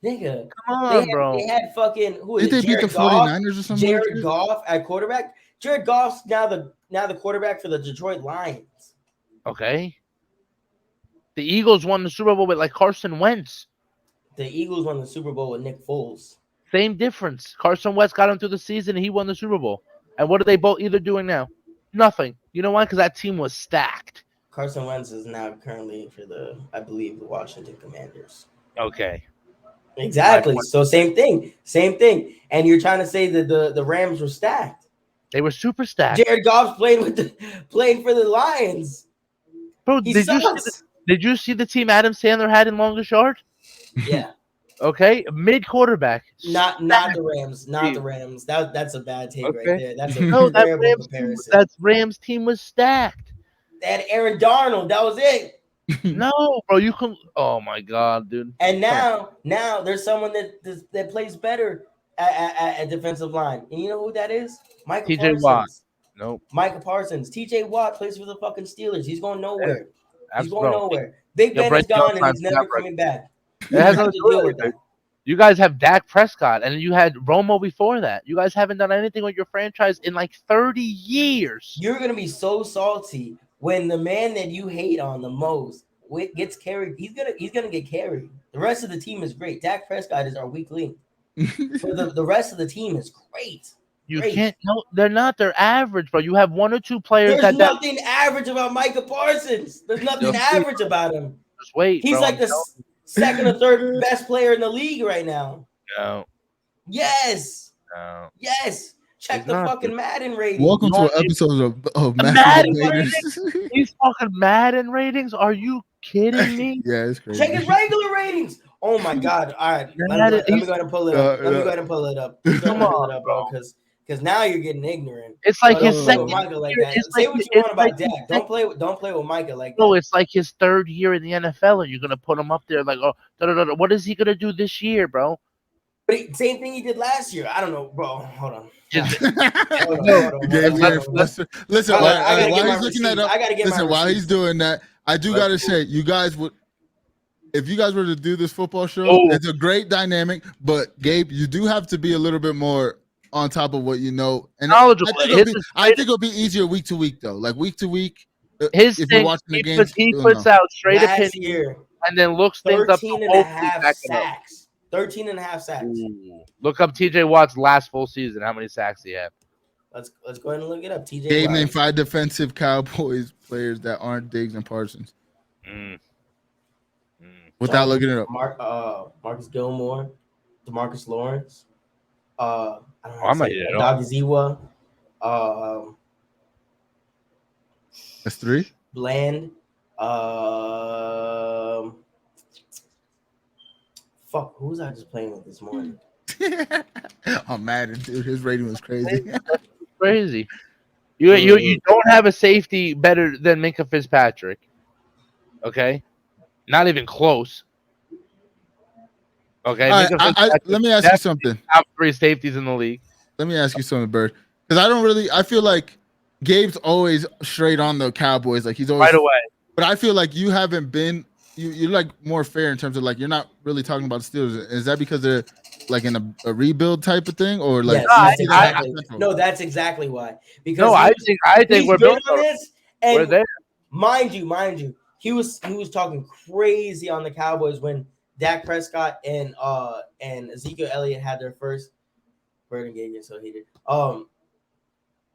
Nigga, come on, bro. They had fucking who is it? Did they beat the 49ers or something? Jared Goff at quarterback. Jared Goff's now the quarterback for the Detroit Lions. Okay. The Eagles won the Super Bowl with Carson Wentz. The Eagles won the Super Bowl with Nick Foles. Same difference. Carson Wentz got him through the season and he won the Super Bowl. And what are they both either doing now? Nothing. You know why? Because that team was stacked. Carson Wentz is now currently for the Washington Commanders. Okay. Exactly. So same thing. And you're trying to say that the Rams were stacked. They were super stacked. Jared Goff's playing for the Lions. Bro, did you see the team Adam Sandler had in Longest Yard? Yeah. Okay, mid quarterback. Not the Rams. Not the Rams. That's a bad take right there. That's a terrible comparison. That Rams team was stacked. They had Aaron Darnold. That was it. No, bro, you can. Oh my god, dude. And now there's someone that plays better at defensive line, and you know who that is? Micah Parsons. Watt. Nope. Micah Parsons. T.J. Watt plays for the fucking Steelers. He's going nowhere. Yeah, he's going nowhere. Big Ben is gone and he's never coming back. It has nothing to do with that. You guys have Dak Prescott, and you had Romo before that. You guys haven't done anything with your franchise in 30 years. You're gonna be so salty when the man that you hate on the most gets carried. He's gonna get carried. The rest of the team is great. Dak Prescott is our weak link. But the rest of the team is great. You great. can't. No, they're not. They're average, bro. You have one or two players There's that nothing average about Micah Parsons. There's nothing You'll see, average about him. just wait, He's bro. like the second or third best player in the league right now. No, Yes. no. Yes. Check He's the not. fucking Madden rating. Welcome to an episode of Madden Madden Raiders. He's talking Madden ratings. Are you kidding me? Yeah, it's crazy. Check his regular ratings. Oh my god! All right, let me go ahead and pull it up. Let me go ahead and pull it up. Come on, bro, because now you're getting ignorant. It's like Don't his play second with Micah like year. that. It's Say like- what you it's want about like his Dak. Don't play with Micah like that. No, it's like his third year in the NFL, and you're gonna put him up there like, oh, what is he gonna do this year, bro? But same thing he did last year. I don't know, bro. Hold on. Listen, Hold on. I gotta get while my he's looking that receipts. up, I gotta get my listen, while he's receipts. doing that, I do gotta say, you guys would, if you guys were to do this football show, Oh. it's a great dynamic. But Gabe, you do have to be a little bit more on top of what you know. And Knowledgeable. I think it'll be easier week to week though. Like week to week, His if thing, you're watching the he game, puts, he puts out straight Last opinion year, and then looks things up. 13 to and a hopefully half back it up. sacks. 13 and a half sacks. Ooh. Look up TJ Watt's last full season. How many sacks he had? Let's go ahead and look it up. TJ Gabe Watt. named 5 defensive Cowboys players that aren't Diggs and Parsons without looking it up. Marcus Gilmore, DeMarcus Lawrence, I don't know I might hit it Dog Ziwa, That's 3. Bland, fuck, who was I just playing with this morning? I'm mad, dude. His rating was crazy. Crazy. You don't have a safety better than Minka Fitzpatrick. Okay, not even close. Okay, All right, let me ask you something. Top 3 safeties in the league. Let me ask you something, Bird. Because I feel like Gabe's always straight on the Cowboys. Like he's always Right away. But I feel like you haven't been. You're like more fair in terms of like you're not really talking about the Steelers. Is that because they're like in a rebuild type of thing, or like? Yes, that's exactly why. Because no, I think we're built on this. And we're there. Mind you, he was talking crazy on the Cowboys when Dak Prescott and Ezekiel Elliott had their first. Burden gave so he did.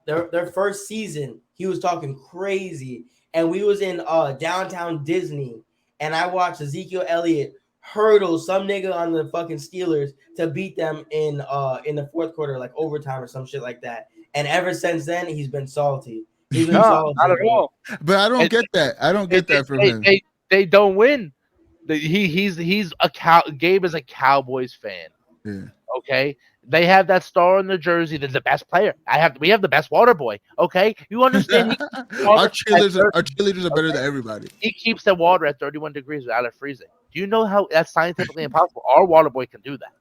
Their first season, he was talking crazy, and we was in downtown Disney. And I watched Ezekiel Elliott hurdle some nigga on the fucking Steelers to beat them in the fourth quarter, like overtime or some shit like that. And ever since then, he's been salty. He's been salty. Not at all. But I don't get that. I don't get that from him. They don't win. He's Gabe is a Cowboys fan. Yeah. Okay. They have that star on the jersey. They're the best player. We have the best water boy. Okay, you understand? Our cheerleaders are better than everybody. He keeps the water at 31 degrees without it freezing. Do you know how that's scientifically impossible? Our water boy can do that.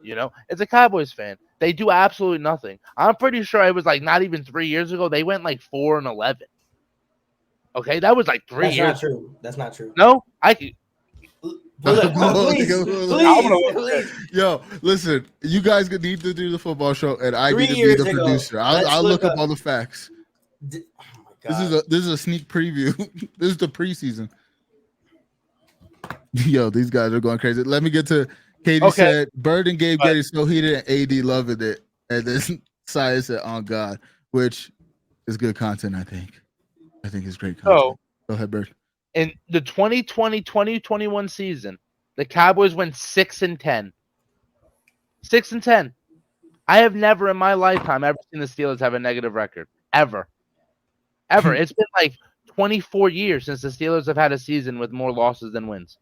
You know, it's a Cowboys fan. They do absolutely nothing. I'm pretty sure it was like not even 3 years ago. They went like 4-11. Okay, that was like 3 years. That's not true. That's not true. No, Please. Yo, listen, you guys need to do the football show, and I need to be the producer. I'll look up all the facts. Oh my God. This is a sneak preview. This is the preseason. Yo, these guys are going crazy. Let me get to Katie said Bird and Gabe getting so heated and AD loving it, and then Saya said on God, which is good content. I think it's great content. Go ahead, Bird. In the 2020-2021 season, the Cowboys went 6-10. 6-10. I have never in my lifetime ever seen the Steelers have a negative record. Ever. It's been like 24 years since the Steelers have had a season with more losses than wins.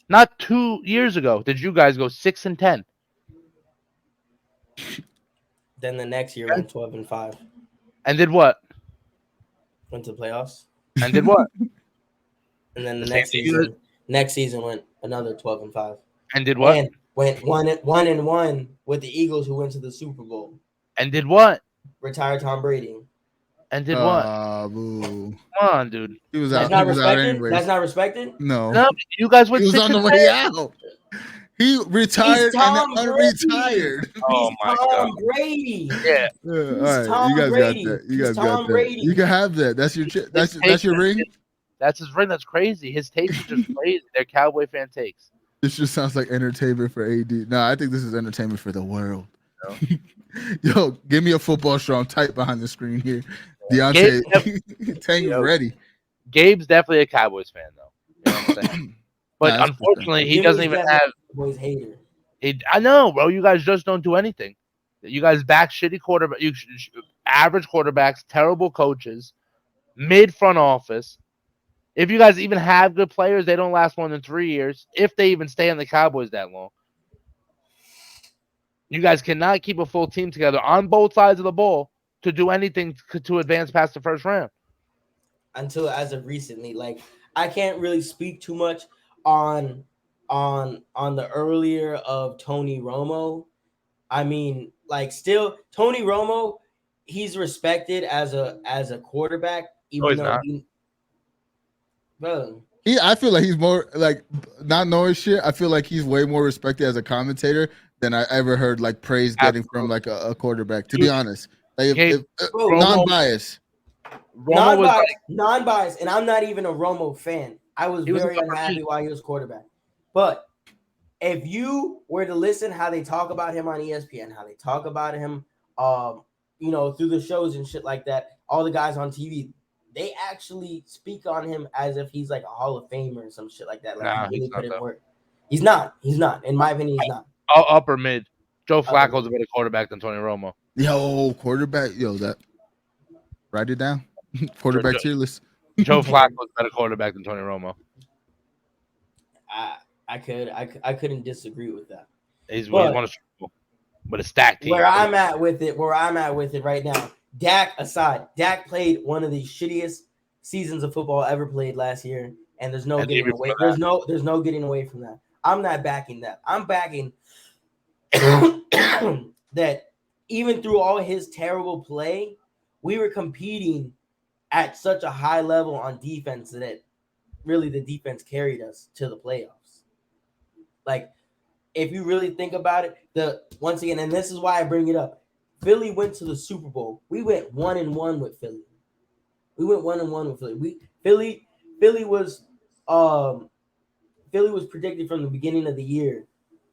Not 2 years ago did you guys go 6-10. Then the next year went 12-5. And did what? Went to the playoffs. And did what? And then the next season went another 12-5. And did what? And went 1-1 with the Eagles, who went to the Super Bowl. And did what? Retired Tom Brady. And did what? Boo. Come on, dude. He was That's out. not respected. That's not respected. No, you guys went. He was on the way out. He retired and then unretired. Oh my God, Brady. Yeah. All right, you guys got that. You guys got that. You can have that. That's your ring. That's his ring. That's crazy. His takes are just crazy. They're Cowboy fan takes. This just sounds like entertainment for AD. No, I think this is entertainment for the world. No. Yo, give me a football show. I'm tight behind the screen here. Deontay, Tank ready. Gabe's definitely a Cowboys fan, though. You know what I'm saying? But Nah, unfortunately, he Jimmy's doesn't even definitely have. a Cowboys hater. I know, bro. You guys just don't do anything. You guys back shitty quarterback, average quarterbacks, terrible coaches, mid front office. If you guys even have good players, they don't last more than 3 years. If they even stay in the Cowboys that long, you guys cannot keep a full team together on both sides of the ball to do anything to advance past the first round. Until as of recently, like I can't really speak too much on the earlier of Tony Romo. I mean, like still Tony Romo, he's respected as a quarterback, even though bro. I feel like he's more like not knowing shit. I feel like he's way more respected as a commentator than I ever heard like praise getting from like a quarterback. To be honest, like non-biased. Non-biased, and I'm not even a Romo fan. I was very unhappy while he was quarterback. But if you were to listen how they talk about him on ESPN, how they talk about him, through the shows and shit like that, all the guys on TV, they actually speak on him as if he's like a Hall of Famer or some shit like that. Like he really put in work. He's not. In my opinion, he's not. Upper mid. Joe Flacco's a better quarterback than Tony Romo. Yo, quarterback. Yo, that. Write it down. Quarterback tier list. Joe Flacco's a better quarterback than Tony Romo. I couldn't disagree with that. He's won a Super Bowl with a stacked team. Where I'm at with it right now. Dak aside, Dak played one of the shittiest seasons of football ever played last year, and there's no getting away. There's no getting away from that. I'm not backing that. I'm backing that even through all his terrible play, we were competing at such a high level on defense that really the defense carried us to the playoffs. Like, if you really think about it, once again, and this is why I bring it up, Philly went to the Super Bowl. We went 1-1 with Philly. Philly was predicted from the beginning of the year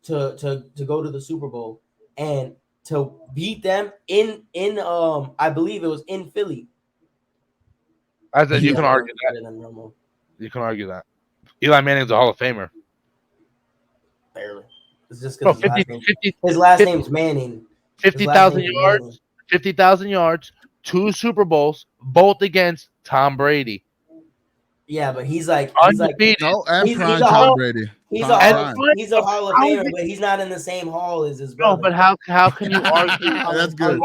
to go to the Super Bowl, and to beat them in I believe it was in Philly. I said you can argue that. You can argue that. Eli Manning's a Hall of Famer. Barely. It's just because his last name's Manning. 50,000 yards. 50,000 yards. 2 Super Bowls, both against Tom Brady. Yeah, but he's Tom Brady. He's a Hall of Famer, but he's not in the same hall as his brother. No, but how can you argue? That's good. On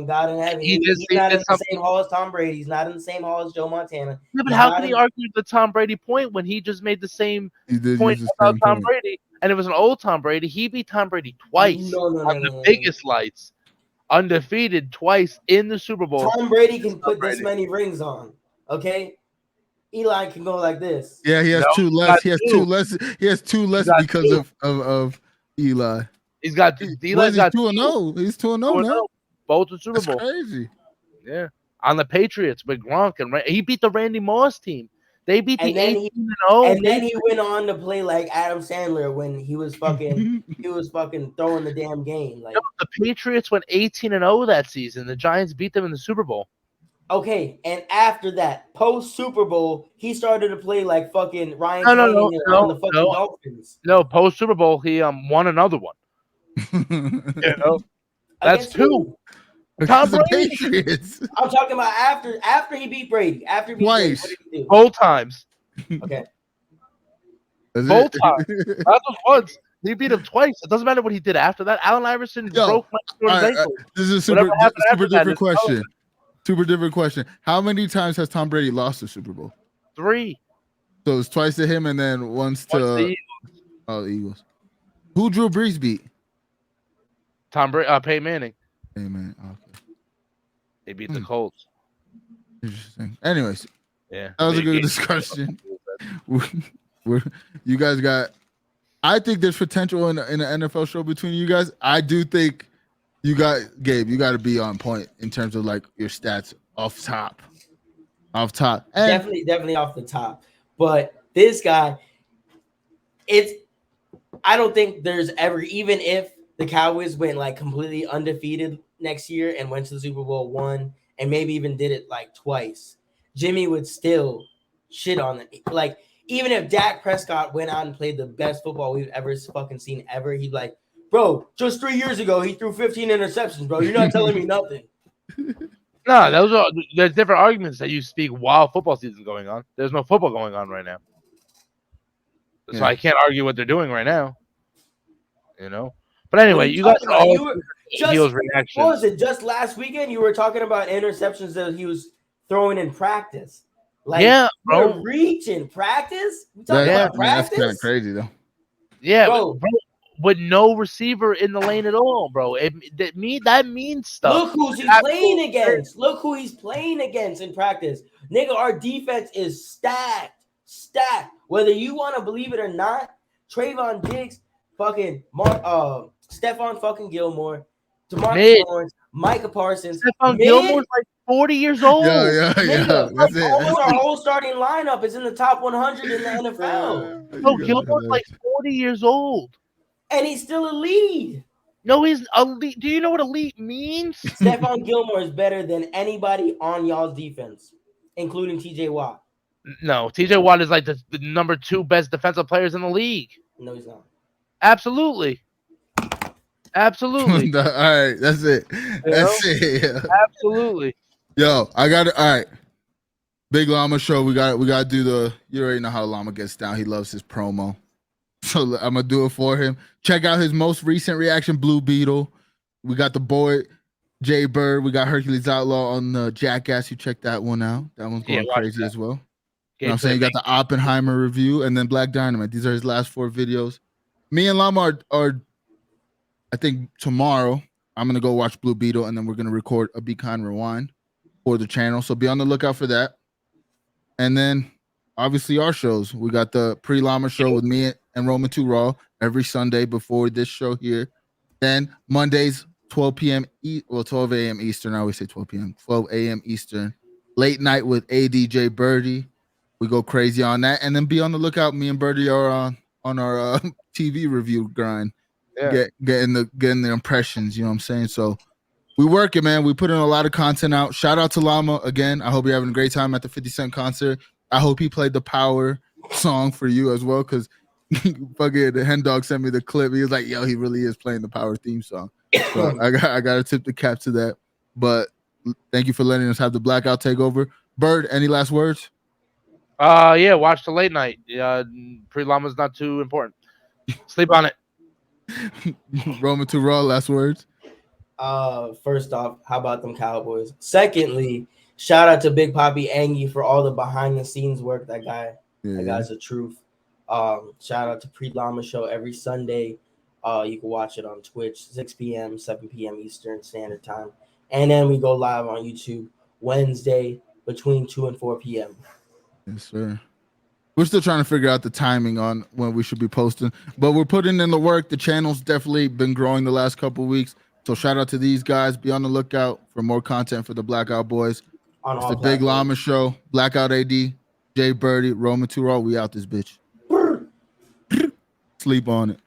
God in heaven. He's not in the same hall as Tom Brady. He's not in the same hall as Joe Montana. Yeah, but how can he argue the Tom Brady point when he just made the same point about Tom Brady? And it was an old Tom Brady. He beat Tom Brady twice on the biggest lights. Undefeated twice in the Super Bowl. Tom Brady can put this many rings on. Okay? Eli can go like this. Yeah, he has two less. He has two less because of Eli. He's got Eli's got 2-0. He's 2-0 now. Both the Super Bowl. Crazy. Yeah, on the Patriots with Gronk and he beat the Randy Moss team. They beat the 18-0. And then he went on to play like Adam Sandler when he was fucking throwing the damn game. Like the Patriots went 18-0 that season. The Giants beat them in the Super Bowl. Okay, and after that, post Super Bowl, he started to play like fucking Ryan on the fucking Dolphins. No, post Super Bowl, he won another one. That's 2. Tom Brady. Patriots. I'm talking about after he beat Brady. After he beat twice, Brady, what did he do? Both times. Okay. Both times. That was once. He beat him twice. It doesn't matter what he did after that. Allen Iverson broke my ankle. This is a super different question. Super different question. How many times has Tom Brady lost the Super Bowl? 3. So it's twice to him and then once to the Eagles. Who Drew Brees beat? Peyton Manning. Hey man, okay. They beat the Colts. Interesting. Anyways, yeah, that was a good discussion. You guys got. I think there's potential in an NFL show between you guys. I do think you got Gabe. You got to be on point in terms of like your stats off top. And Definitely off the top. But this guy, I don't think there's ever, even if the Cowboys went like completely undefeated next year and went to the Super Bowl, won, and maybe even did it like twice, Jimmy would still shit on it. Like, even if Dak Prescott went out and played the best football we've ever fucking seen ever, he'd be like, bro, just 3 years ago, he threw 15 interceptions, bro. You're not telling me nothing. No, there's different arguments that you speak while football season's going on. There's no football going on right now. So I can't argue what they're doing right now. You know? But anyway, you guys are all Heels reaction. What was it? Just last weekend, you were talking about interceptions that he was throwing in practice. Like, yeah, bro. Reaching practice? We talking about practice? That's kind of crazy, though. Yeah, bro, with no receiver in the lane at all, bro. That means stuff. Look who he's playing against. Look who he's playing against in practice. Nigga, our defense is stacked. Whether you want to believe it or not, Trayvon Diggs, fucking Stephon fucking Gilmore, DeMarcus Lawrence, Micah Parsons. Stephon Gilmore's like 40 years old. Yeah. That's it. Almost our whole starting lineup is in the top 100 in the NFL. No, Gilmore's like 40 years old. And he's still a lead. No, he's elite. Do you know what elite means? Stephon Gilmore is better than anybody on y'all's defense, including TJ Watt. No, TJ Watt is like the number 2 best defensive players in the league. No, he's not. Absolutely. All right, that's it. That's it. Yeah. Absolutely. Yo, I got it. All right. Big Llama Show. We got to do the. You already know how Llama gets down. He loves his promo. So I'm gonna do it for him. Check out his most recent reaction, Blue Beetle. We got the boy JBIRD. We got Hercules Outlaw on the Jackass. You check that one out. That one's going crazy as well. You know what I'm saying? You got the Oppenheimer review and then Black Dynamite. These are his last 4 videos. Me and Llama are I think tomorrow I'm gonna go watch Blue Beetle and then we're gonna record a Be Kind Rewind for the channel. So be on the lookout for that. And then obviously our shows. We got the Pre LLama Show with me and Roman 2 Raw every Sunday before this show here. Then Mondays 12 p.m. 12 a.m. Eastern. I always say 12 p.m. 12 a.m. Eastern. Late night with JBIRDY. We go crazy on that. And then be on the lookout. Me and Birdie are on our TV review grind. Yeah. Getting the impressions, you know what I'm saying? So we work it, man. We put in a lot of content out. Shout out to Llama again. I hope you're having a great time at the 50 Cent concert. I hope he played the Power song for you as well, because fucking the Hen Dog sent me the clip. He was like, yo, he really is playing the Power theme song. So I got to tip the cap to that. But thank you for letting us have the Blackout takeover. Bird, any last words? Yeah, watch the late night. Pre LLama's not too important. Sleep on it. Roman 2 Raw, last words. First off, how about them Cowboys? Secondly, shout out to Big Papi Angie for all the behind the scenes work. That guy's the truth. Shout out to Pre LLama Show every Sunday. You can watch it on Twitch, 6 p.m., 7 p.m. Eastern Standard Time. And then we go live on YouTube Wednesday between 2 and 4 p.m. Yes, sir. We're still trying to figure out the timing on when we should be posting, but we're putting in the work. The channel's definitely been growing the last couple of weeks. So shout out to these guys. Be on the lookout for more content for the Blackout Boys. It's the Big Llama Show. Blackout AD, JBIRDY, Roman 2 Raw. We out this bitch. Sleep on it.